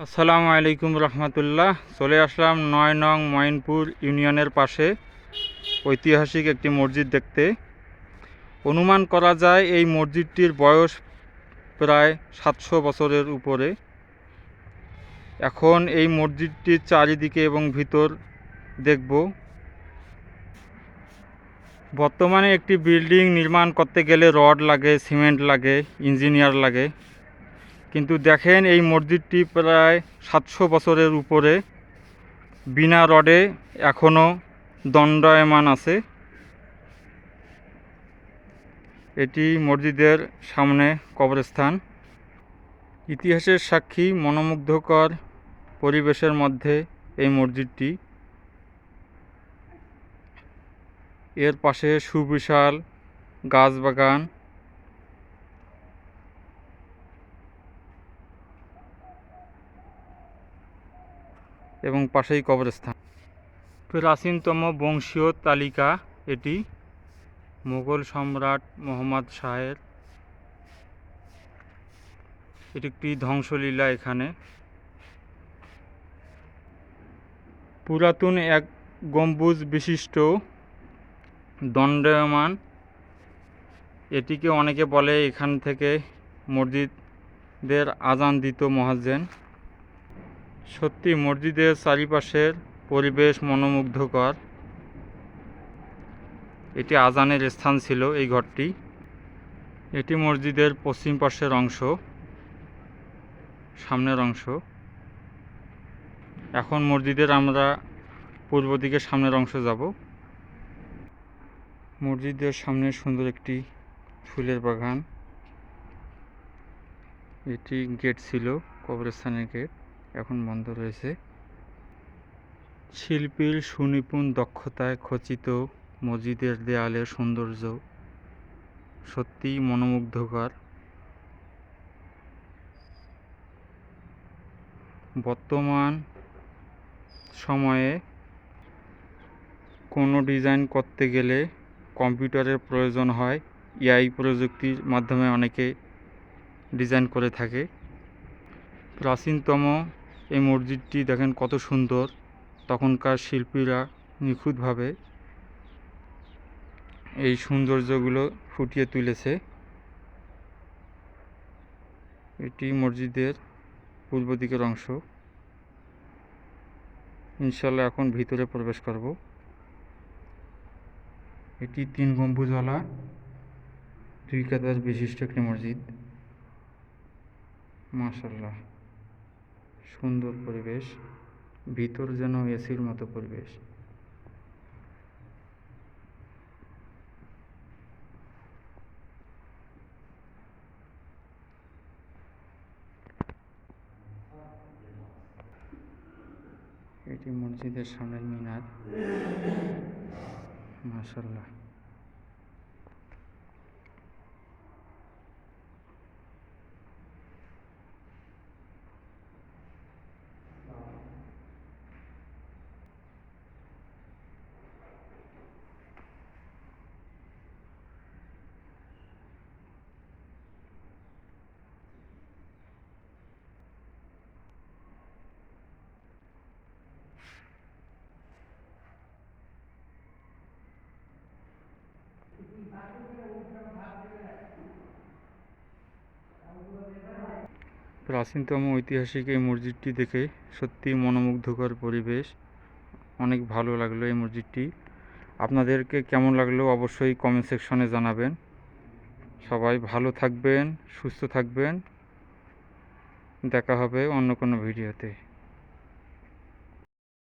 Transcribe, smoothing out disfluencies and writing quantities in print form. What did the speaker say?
আসসালামু আলাইকুম রহমতুল্লাহ। চলে আসলাম ৯ নং মঈনপুর ইউনিয়নের পাশে ঐতিহাসিক একটি মসজিদ দেখতে। অনুমান করা যায় এই মসজিদটির বয়স প্রায় ৭০০ বছরের উপরে। এখন এই মসজিদটির চারিদিকে এবং ভিতর দেখব। বর্তমানে একটি বিল্ডিং নির্মাণ করতে গেলে রড লাগে, সিমেন্ট লাগে, ইঞ্জিনিয়ার লাগে, কিন্তু দেখেন এই মসজিদটি প্রায় ৭০০ বছরের উপরে, বিনা রডে এখনও দণ্ডায়মান আছে। এটি মসজিদের সামনে কবরস্থান। ইতিহাসের সাক্ষী, মনোমুগ্ধকর পরিবেশের মধ্যে এই মসজিদটি। এর পাশে সুবিশাল গাছবাগান এবং পাশেই কবরস্থান। প্রাচীনতম বংশীয় তালিকা এটি মোগল সম্রাট মোহাম্মদ শাহের। এটি একটি ধ্বংসলীলা। এখানে পুরাতন এক গম্বুজ বিশিষ্ট দণ্ডায়মান। এটিকে অনেকে বলে এখান থেকে মসজিদের আজান দিত মুয়াজ্জিন। সত্যি মসজিদের চারিপাশের পরিবেশ মনোমুগ্ধকর। এটি আজানের স্থান ছিল এই ঘরটি। এটি মসজিদের পশ্চিম পাশের অংশ, সামনের অংশ। এখন মসজিদের আমরা পূর্ব দিকে সামনের অংশ যাব। মসজিদের সামনে সুন্দর একটি ফুলের বাগান। এটি গেট ছিল, কবরস্থানের গেট, এখন বন্ধ রয়েছে। শিল্পীর সুনিপুণ দক্ষতায় খচিত মসজিদের দেয়ালের সৌন্দর্য সত্যিই মনোমুগ্ধকর। বর্তমান সময়ে কোনো ডিজাইন করতে গেলে কম্পিউটারের প্রয়োজন হয়। এআই প্রযুক্তির মাধ্যমে অনেকে ডিজাইন করে থাকে। প্রাচীনতম এই মসজিদটি দেখেন কত সুন্দর। তখনকার শিল্পীরা নিখুঁতভাবে এই সৌন্দর্যগুলো ফুটিয়ে তুলেছে। এটি মসজিদের পূর্ব দিকের অংশ। ইনশাল্লাহ এখন ভিতরে প্রবেশ করব। এটি ৩ গম্বুজওয়ালা ২ কাতার বিশিষ্ট একটি মসজিদ। মাশাআল্লাহ, সুন্দর পরিবেশ। ভিতর যেন এসির মতো পরিবেশ। এটি মসজিদের সামনের মিনার। মাশাআল্লাহ। প্রাচীনতম ঐতিহাসিক এই মসজিদটি দেখে সত্যি মনোমুগ্ধকর পরিবেশ। অনেক ভালো লাগলো এই মসজিদটি। আপনাদেরকে কেমন লাগলো অবশ্যই কমেন্ট সেকশনে জানাবেন। সবাই ভালো থাকবেন, সুস্থ থাকবেন। দেখা হবে অন্য কোনো ভিডিওতে।